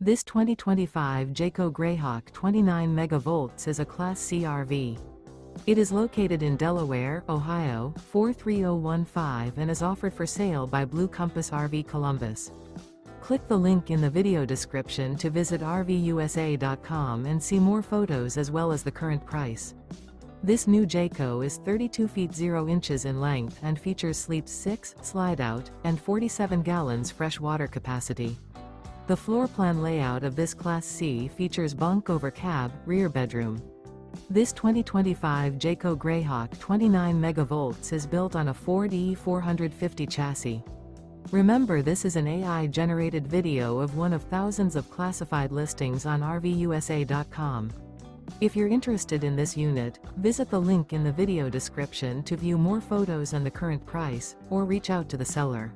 This 2025 Jayco Greyhawk 29MV is a Class C RV. It is located in Delaware, Ohio, 43015 and is offered for sale by Blue Compass RV Columbus. Click the link in the video description to visit RVUSA.com and see more photos as well as the current price. This new Jayco is 32 feet 0 inches in length and features sleeps 6, Slideout, and 47 gallons fresh water capacity. The floor plan layout of this Class C features bunk over cab, rear bedroom. This 2025 Jayco Greyhawk 29MV is built on a Ford E450 chassis. Remember, this is an AI-generated video of one of thousands of classified listings on RVUSA.com. If you're interested in this unit, visit the link in the video description to view more photos and the current price, or reach out to the seller.